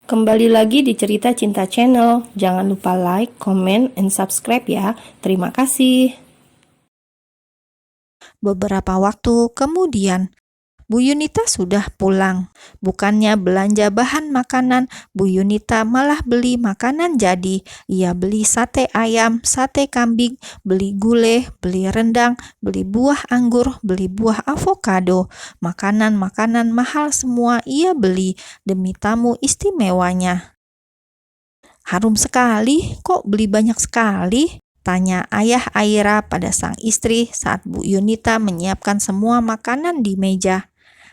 Kembali lagi di Cerita Cinta Channel. Jangan lupa like, comment, and subscribe ya. Terima kasih. Beberapa waktu kemudian, Bu Yunita sudah pulang. Bukannya belanja bahan makanan, Bu Yunita malah beli makanan jadi. Ia beli sate ayam, sate kambing, beli gulai, beli rendang, beli buah anggur, beli buah avokado. Makanan-makanan mahal semua ia beli demi tamu istimewanya. "Harum sekali, kok beli banyak sekali?" tanya ayah Aira pada sang istri saat Bu Yunita menyiapkan semua makanan di meja.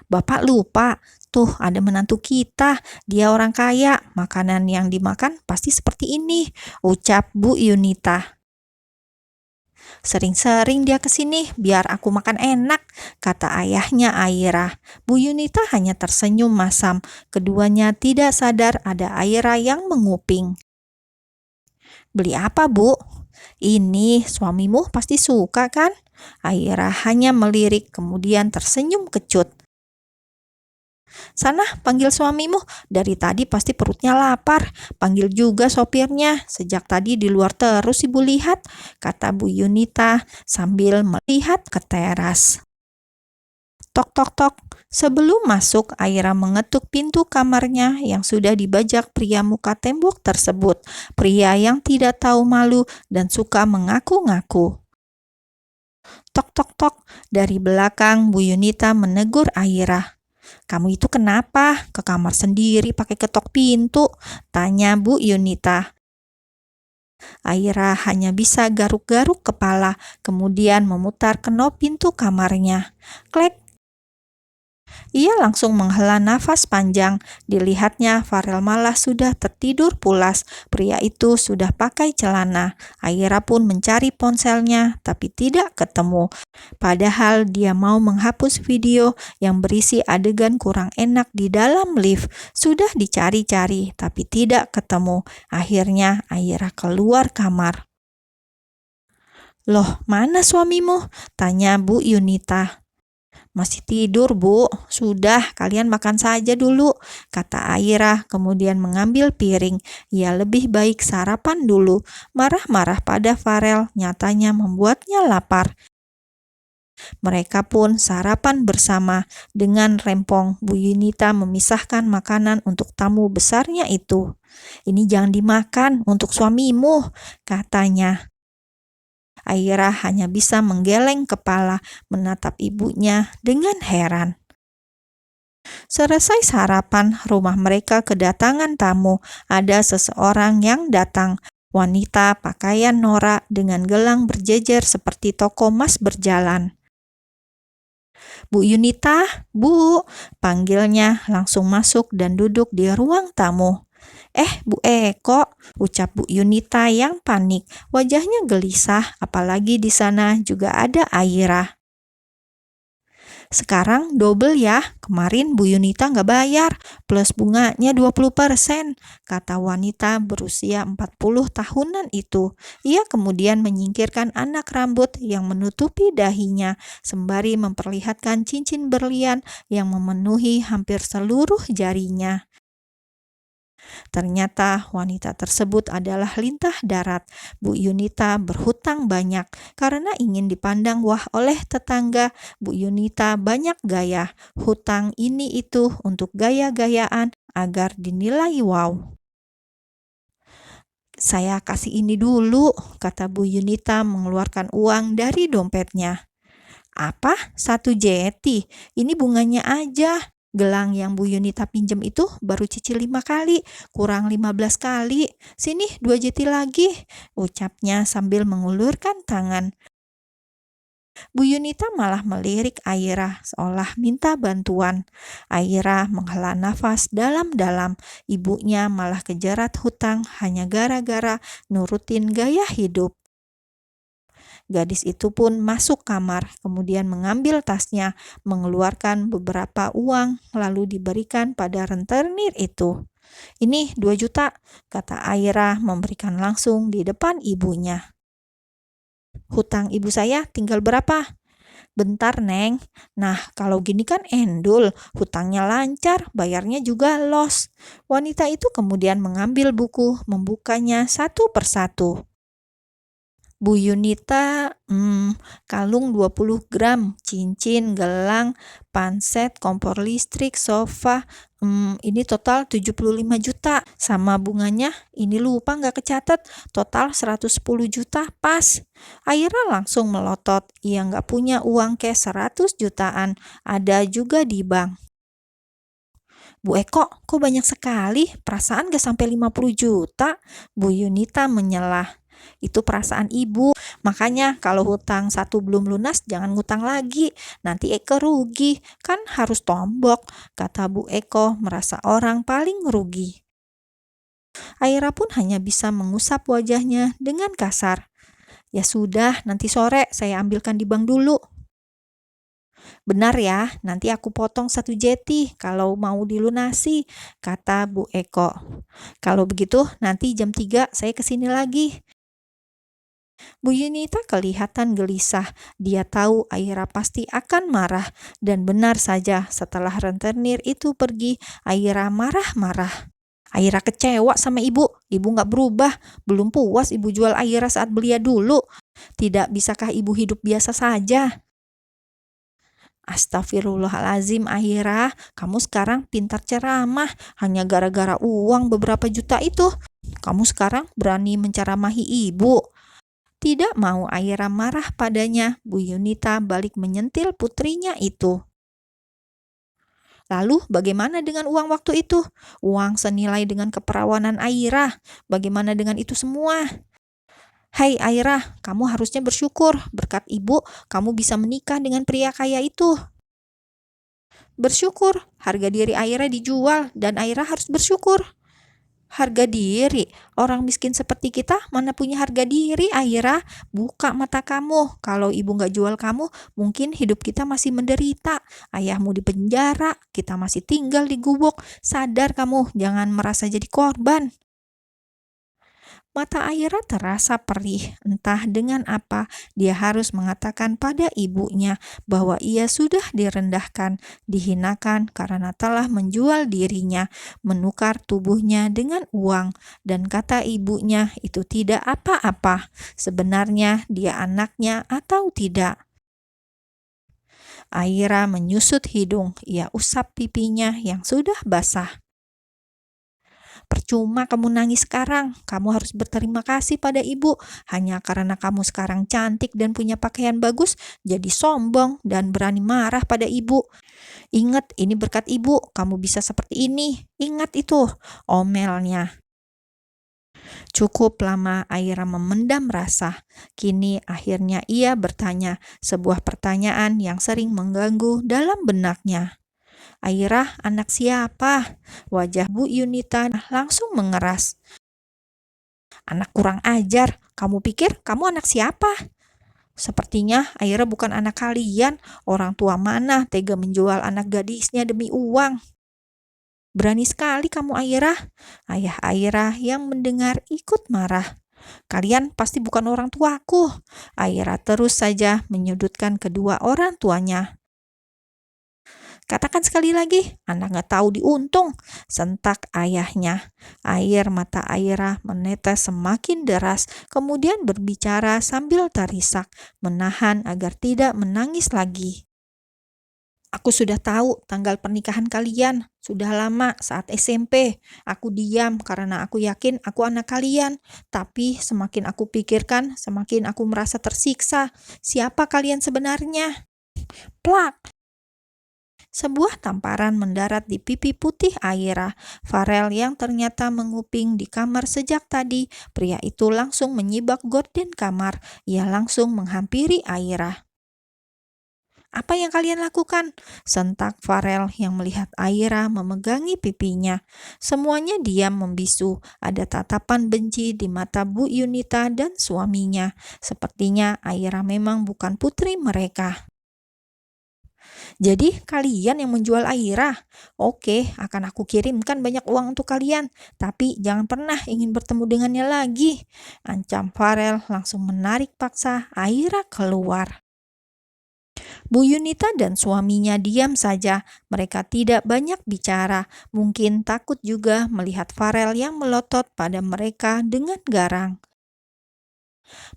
"Bapak lupa, tuh ada menantu kita, dia orang kaya, makanan yang dimakan pasti seperti ini," ucap Bu Yunita. "Sering-sering dia kesini biar aku makan enak," kata ayahnya Aira. Bu Yunita hanya tersenyum masam. Keduanya tidak sadar ada Aira yang menguping. "Beli apa, Bu?" "Ini, suamimu pasti suka kan?" Aira hanya melirik kemudian tersenyum kecut. "Sana panggil suamimu, dari tadi pasti perutnya lapar. Panggil juga sopirnya, sejak tadi di luar terus Ibu lihat," kata Bu Yunita sambil melihat ke teras. Tok tok tok. Sebelum masuk, Aira mengetuk pintu kamarnya yang sudah dibajak pria muka tembok tersebut. Pria yang tidak tahu malu dan suka mengaku-ngaku. Tok tok tok. Dari belakang Bu Yunita menegur Aira. "Kamu itu kenapa? Ke kamar sendiri pakai ketok pintu?" tanya Bu Yunita. Aira hanya bisa garuk-garuk kepala, kemudian memutar kenop pintu kamarnya. Klek. Ia langsung menghela nafas panjang. Dilihatnya Farel malah sudah tertidur pulas. Pria itu sudah pakai celana. Aira pun mencari ponselnya, tapi tidak ketemu. Padahal dia mau menghapus video yang berisi adegan kurang enak di dalam lift. Sudah dicari-cari, tapi tidak ketemu. Akhirnya Aira keluar kamar. "Loh, mana suamimu?" tanya Bu Yunita. "Masih tidur, Bu. Sudah, kalian makan saja dulu," kata Aira, kemudian mengambil piring. Ia lebih baik sarapan dulu. Marah-marah pada Farel nyatanya membuatnya lapar. Mereka pun sarapan bersama. Dengan rempong, Bu Yunita memisahkan makanan untuk tamu besarnya itu. "Ini jangan dimakan, untuk suamimu," katanya. Aira hanya bisa menggeleng kepala, menatap ibunya dengan heran. Selesai sarapan, rumah mereka kedatangan tamu. Ada seseorang yang datang. Wanita pakaian norak dengan gelang berjejer seperti toko emas berjalan. "Bu Yunita, Bu," panggilnya, langsung masuk dan duduk di ruang tamu. Bu Eko," ucap Bu Yunita yang panik. Wajahnya gelisah, apalagi di sana juga ada Aira. "Sekarang double ya, kemarin Bu Yunita nggak bayar, plus bunganya 20%, kata wanita berusia 40 tahunan itu. Ia kemudian menyingkirkan anak rambut yang menutupi dahinya, sembari memperlihatkan cincin berlian yang memenuhi hampir seluruh jarinya. Ternyata wanita tersebut adalah lintah darat. Bu Yunita berhutang banyak karena ingin dipandang wah oleh tetangga. Bu Yunita banyak gaya, hutang ini itu untuk gaya-gayaan agar dinilai wow. "Saya kasih ini dulu," kata Bu Yunita mengeluarkan uang dari dompetnya. "Apa? 1 jeti? Ini bunganya aja. Gelang yang Bu Yunita pinjam itu baru cicil 5 kali, kurang 15 kali. Sini 2 jeti lagi," ucapnya sambil mengulurkan tangan. Bu Yunita malah melirik Aira seolah minta bantuan. Aira menghela nafas dalam-dalam. Ibunya malah kejerat hutang hanya gara-gara nurutin gaya hidup. Gadis itu pun masuk kamar, kemudian mengambil tasnya, mengeluarkan beberapa uang, lalu diberikan pada rentenir itu. "Ini 2 juta, kata Aira memberikan langsung di depan ibunya. "Hutang ibu saya tinggal berapa?" Bentar, Neng. Nah, kalau gini kan endul, hutangnya lancar, bayarnya juga los. Wanita itu kemudian mengambil buku, membukanya satu persatu. Bu Yunita, kalung 20 gram, cincin, gelang, panset, kompor listrik, sofa, ini total 75 juta. Sama bunganya, ini lupa nggak kecatat, total 110 juta pas. Aira langsung melotot, ia nggak punya uang cash 100 jutaan, ada juga di bank. Bu Eko, kok banyak sekali? Perasaan gak sampai 50 juta? Bu Yunita menyelah. Itu perasaan ibu. Makanya kalau hutang satu belum lunas, jangan ngutang lagi. Nanti Eko rugi. Kan harus tombok, kata Bu Eko merasa orang paling rugi. Aira pun hanya bisa mengusap wajahnya dengan kasar. Ya sudah, nanti sore saya ambilkan di bank dulu. Benar ya, nanti aku potong 1 jeti kalau mau dilunasi, kata Bu Eko. Kalau begitu nanti jam 3 saya kesini lagi. Bu Yunita kelihatan gelisah. Dia tahu Aira pasti akan marah. Dan benar saja, setelah rentenir itu pergi, Aira marah-marah. Aira kecewa sama ibu. Ibu gak berubah. Belum puas ibu jual Aira saat belia dulu. Tidak bisakah ibu hidup biasa saja? Astagfirullahalazim, Aira, kamu sekarang pintar ceramah hanya gara-gara uang beberapa juta itu. Kamu sekarang berani menceramahi ibu. Tidak mau Aira marah padanya, Bu Yunita balik menyentil putrinya itu. Lalu bagaimana dengan uang waktu itu? Uang senilai dengan keperawanan Aira. Bagaimana dengan itu semua? Hai Aira, kamu harusnya bersyukur. Berkat ibu, kamu bisa menikah dengan pria kaya itu. Bersyukur, harga diri Aira dijual dan Aira harus bersyukur. Harga diri? Orang miskin seperti kita mana punya harga diri, Aira? Buka mata kamu. Kalau ibu gak jual kamu, mungkin hidup kita masih menderita. Ayahmu di penjara, kita masih tinggal di gubuk. Sadar kamu, jangan merasa jadi korban. Mata Aira terasa perih, entah dengan apa dia harus mengatakan pada ibunya bahwa ia sudah direndahkan, dihinakan karena telah menjual dirinya, menukar tubuhnya dengan uang, dan kata ibunya itu tidak apa-apa, sebenarnya dia anaknya atau tidak. Aira menyusut hidung, ia usap pipinya yang sudah basah. Percuma kamu nangis sekarang, kamu harus berterima kasih pada ibu. Hanya karena kamu sekarang cantik dan punya pakaian bagus, jadi sombong dan berani marah pada ibu. Ingat, ini berkat ibu, kamu bisa seperti ini. Ingat itu, omelnya. Cukup lama Aira memendam rasa. Kini akhirnya ia bertanya sebuah pertanyaan yang sering mengganggu dalam benaknya. Aira, anak siapa? Wajah Bu Yunita langsung mengeras. Anak kurang ajar, kamu pikir kamu anak siapa? Sepertinya Aira bukan anak kalian. Orang tua mana tega menjual anak gadisnya demi uang? Berani sekali kamu, Aira. Ayah Aira yang mendengar ikut marah. Kalian pasti bukan orang tuaku. Aira terus saja menyudutkan kedua orang tuanya. Katakan sekali lagi, anak gak tahu diuntung, sentak ayahnya. Air mata Aira menetes semakin deras, kemudian berbicara sambil terisak, menahan agar tidak menangis lagi. Aku sudah tahu tanggal pernikahan kalian, sudah lama saat SMP. Aku diam karena aku yakin aku anak kalian. Tapi semakin aku pikirkan, semakin aku merasa tersiksa. Siapa kalian sebenarnya? Plak! Sebuah tamparan mendarat di pipi putih Aira. Farel yang ternyata menguping di kamar sejak tadi, pria itu langsung menyibak gorden kamar. Ia langsung menghampiri Aira. Apa yang kalian lakukan? Sentak Farel yang melihat Aira memegangi pipinya. Semuanya diam membisu. Ada tatapan benci di mata Bu Yunita dan suaminya. Sepertinya Aira memang bukan putri mereka. Jadi kalian yang menjual Aira? Oke, akan aku kirimkan banyak uang untuk kalian. Tapi jangan pernah ingin bertemu dengannya lagi. Ancam Farel langsung menarik paksa Aira keluar. Bu Yunita dan suaminya diam saja. Mereka tidak banyak bicara, mungkin takut juga melihat Farel yang melotot pada mereka dengan garang.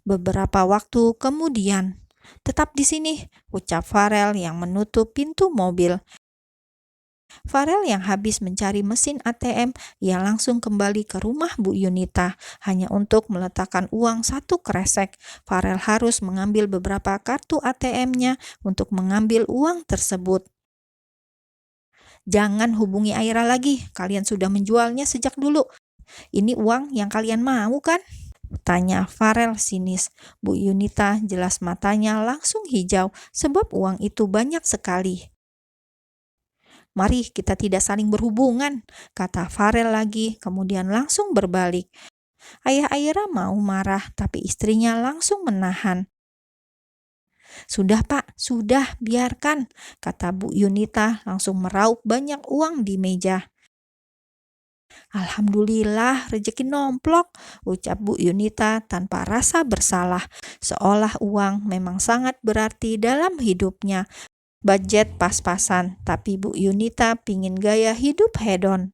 Beberapa waktu kemudian, "Tetap di sini," ucap Farel yang menutup pintu mobil. Farel yang habis mencari mesin ATM, ia langsung kembali ke rumah Bu Yunita hanya untuk meletakkan uang 1 kresek. Farel harus mengambil beberapa kartu ATM-nya untuk mengambil uang tersebut. "Jangan hubungi Aira lagi, kalian sudah menjualnya sejak dulu. Ini uang yang kalian mau kan?" tanya Farel sinis. Bu Yunita jelas matanya langsung hijau sebab uang itu banyak sekali. "Mari kita tidak saling berhubungan," kata Farel lagi, kemudian langsung berbalik. Ayah Aira mau marah, tapi istrinya langsung menahan. "Sudah Pak, sudah, biarkan," kata Bu Yunita langsung meraup banyak uang di meja. "Alhamdulillah, rezeki nomplok," ucap Bu Yunita tanpa rasa bersalah, seolah uang memang sangat berarti dalam hidupnya. Budget pas-pasan, tapi Bu Yunita pingin gaya hidup hedon.